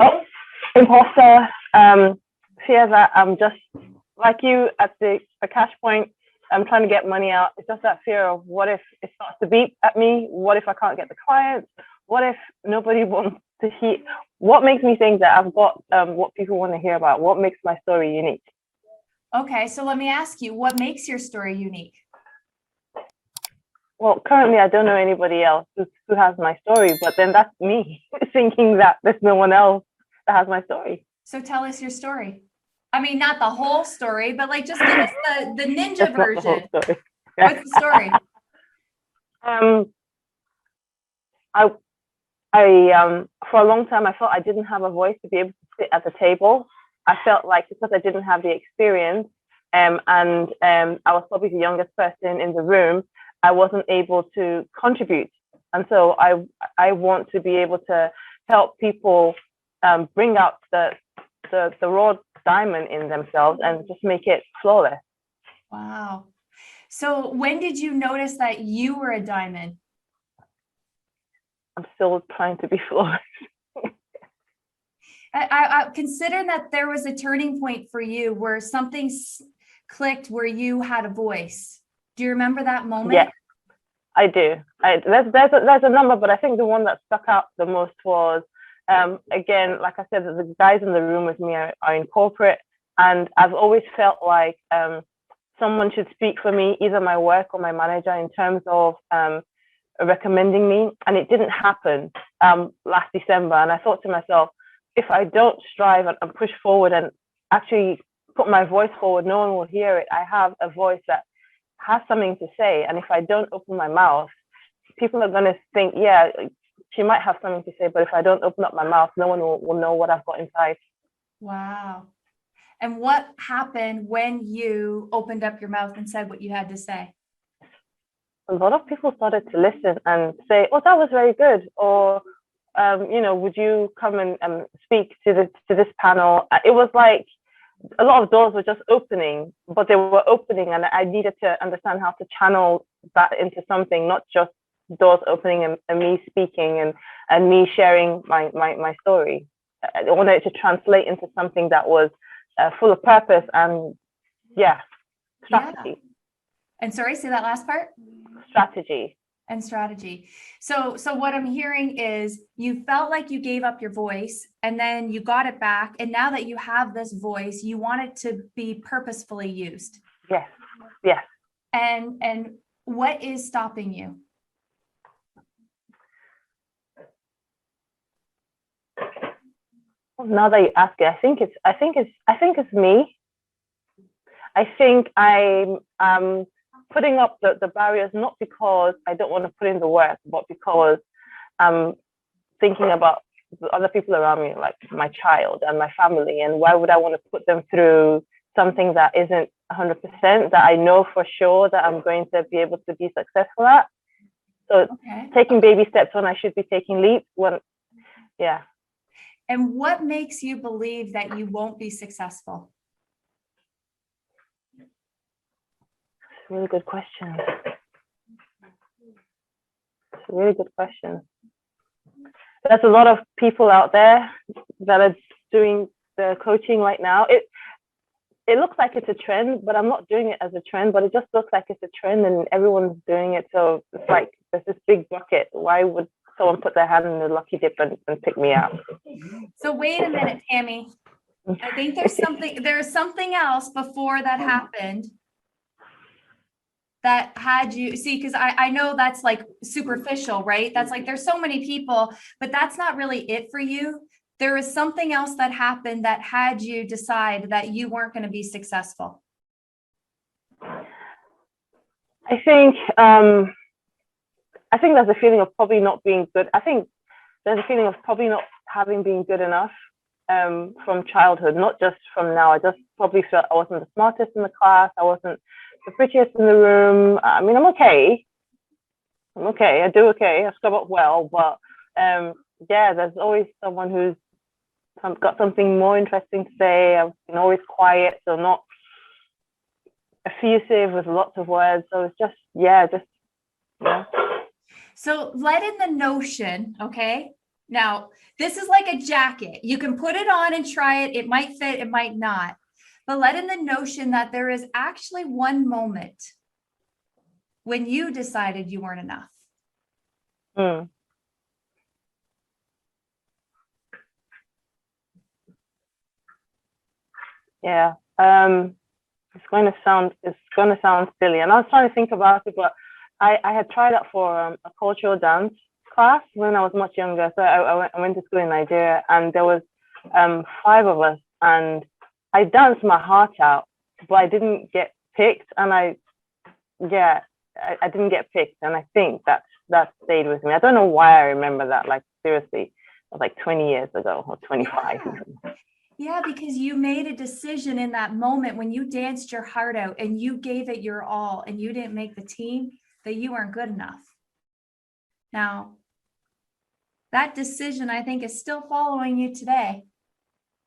Oh, imposter, fear that I'm just like you at a cash point. I'm trying to get money out. It's just that fear of what if it starts to beep at me? What if I can't get the clients? What if nobody wants to hear? What makes me think that I've got what people want to hear about? What makes my story unique? Okay, so let me ask you, what makes your story unique? Well, currently I don't know anybody else who has my story, but then that's me thinking that there's no one else that has my story. So tell us your story. I mean, not the whole story, but like just give us the ninja That's not the whole version. story. What's the story? I for a long time I felt I didn't have a voice to be able to sit at the table. I felt like because I didn't have the experience, and I was probably the youngest person in the room, I wasn't able to contribute. And so I want to be able to help people bring out the raw diamond in themselves and just make it flawless. Wow. So when did you notice that you were a diamond? I'm still trying to be flawless. I consider that there was a turning point for you where something clicked, where you had a voice. Do you remember that moment? Yeah, I do. There's a number, but I think the one that stuck out the most was, again, like I said, the guys in the room with me are in corporate, and I've always felt like someone should speak for me, either my work or my manager, in terms of recommending me. And it didn't happen last December. And I thought to myself, if I don't strive and push forward and actually put my voice forward, no one will hear it. I have a voice that has something to say. And if I don't open my mouth, people are going to think, yeah, she might have something to say, but if I don't open up my mouth, no one will know what I've got inside. Wow. And what happened when you opened up your mouth and said what you had to say? A lot of people started to listen and say, oh, that was very good. Or, would you come and speak to this panel? It was like a lot of doors were just opening, but they were opening, and I needed to understand how to channel that into something, not just doors opening and me speaking and me sharing my story. I wanted it to translate into something that was full of purpose and strategy. Yeah. And sorry, say that last part. Strategy. And strategy. So what I'm hearing is you felt like you gave up your voice and then you got it back. And now that you have this voice, you want it to be purposefully used. Yes. Yes. And what is stopping you? Now that you ask it, I think it's me. I think I'm putting up the barriers, not because I don't want to put in the work, but because I'm thinking about the other people around me, like my child and my family, and why would I want to put them through something that isn't 100%, that I know for sure that I'm going to be able to be successful at. So taking baby steps when I should be taking leaps. And what makes you believe that you won't be successful? Really good question. It's a really good question. There's a lot of people out there that are doing the coaching right now. It looks like it's a trend, but I'm not doing it as a trend, but it just looks like it's a trend and everyone's doing it. So it's like there's this big bucket. Why would someone put their hand in the lucky dip and pick me out? So wait a minute, Tammy. I think there's something else before that happened that had you see, because I know that's like superficial, right? That's like there's so many people, but that's not really it for you. There is something else that happened that had you decide that you weren't going to be successful. I think there's a feeling of probably not being good. I think there's a feeling of probably not having been good enough from childhood, not just from now. I just probably felt I wasn't the smartest in the class. I wasn't the prettiest in the room. I mean, I'm okay. I do okay. I scrub up well, but there's always someone who's got something more interesting to say. I've been always quiet, so not effusive with lots of words. So it's just. So let in the notion, okay, Now, this is like a jacket. You can put it on and try it. It might fit, it might not. But let in the notion that there is actually one moment when you decided you weren't enough. Mm. Yeah. It's going to sound silly, and I was trying to think about it, but I had tried out for a cultural dance class when I was much younger. So I went to school in Nigeria, and there was 5 of us, and I danced my heart out, but I didn't get picked, and I didn't get picked, and I think that stayed with me. I don't know why I remember that. Like, seriously, it was like 20 years ago or 25. Yeah. Yeah, because you made a decision in that moment when you danced your heart out and you gave it your all and you didn't make the team, that you weren't good enough. Now, that decision, I think, is still following you today.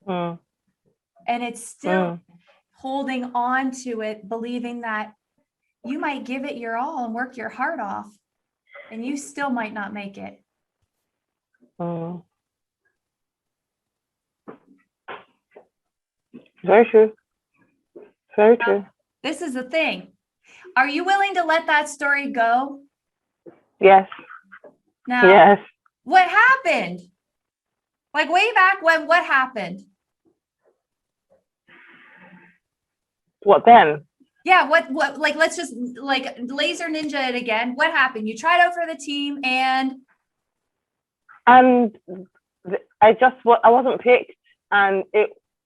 Mm. And it's still holding on to it, believing that you might give it your all and work your heart off, and you still might not make it. Mm. Very true. Very true. This is the thing. Are you willing to let that story go? Yes. Now, yes. What happened? Like way back when, what happened? What then? Yeah, what, like, let's just like laser ninja it again. What happened? You tried out for the team and I wasn't picked, and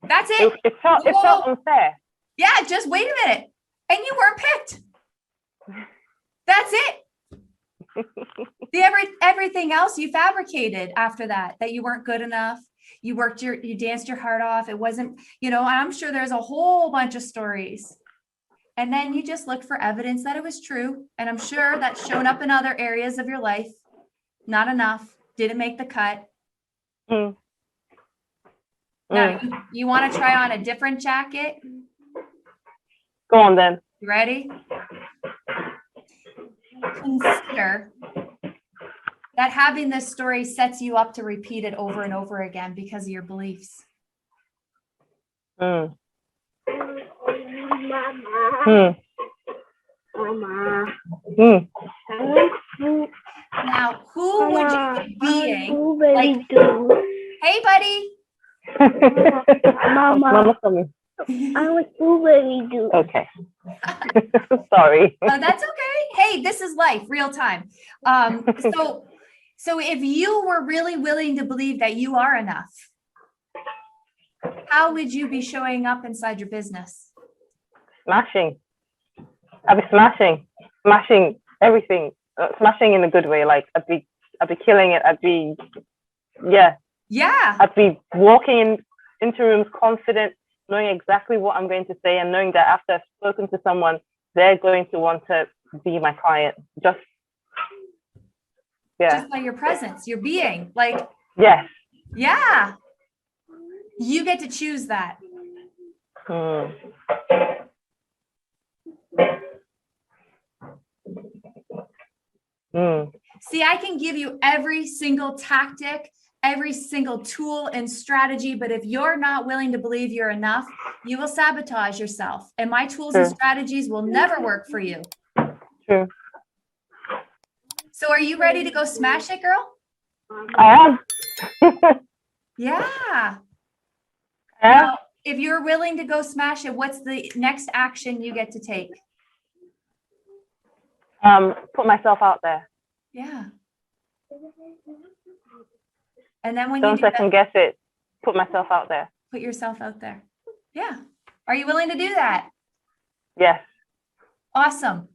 that's it. It felt unfair. Yeah, just wait a minute. And you weren't picked. That's it. Everything else you fabricated after that you weren't good enough. You danced your heart off. It wasn't, I'm sure there's a whole bunch of stories. And then you just looked for evidence that it was true. And I'm sure that's shown up in other areas of your life. Not enough. Didn't make the cut. Mm. Now, you want to try on a different jacket? Go on then. You ready? Consider that having this story sets you up to repeat it over and over again because of your beliefs. Mm. Mama. Mm. Now, who would you be being? Like, hey, buddy. Mama. Coming. I like blueberry do. Okay. Sorry. That's okay. Hey, this is life, real time. So if you were really willing to believe that you are enough, how would you be showing up inside your business? Smashing. I'd be smashing everything, smashing in a good way. Like I'd be killing it. I'd be walking into rooms confident, knowing exactly what I'm going to say, and knowing that after I've spoken to someone, they're going to want to be my client. Just by your presence, your being, like, yes. Yeah. You get to choose that. See, I can give you every single tactic, every single tool and strategy, but if you're not willing to believe you're enough, you will sabotage yourself. And my tools and strategies will never work for you. True. So are you ready to go smash it, girl? I am. Yeah. Now, if you're willing to go smash it, what's the next action you get to take? Put myself out there. Yeah. And then when don't you second guess it, put myself out there. Put yourself out there. Yeah. Are you willing to do that? Yes. Awesome.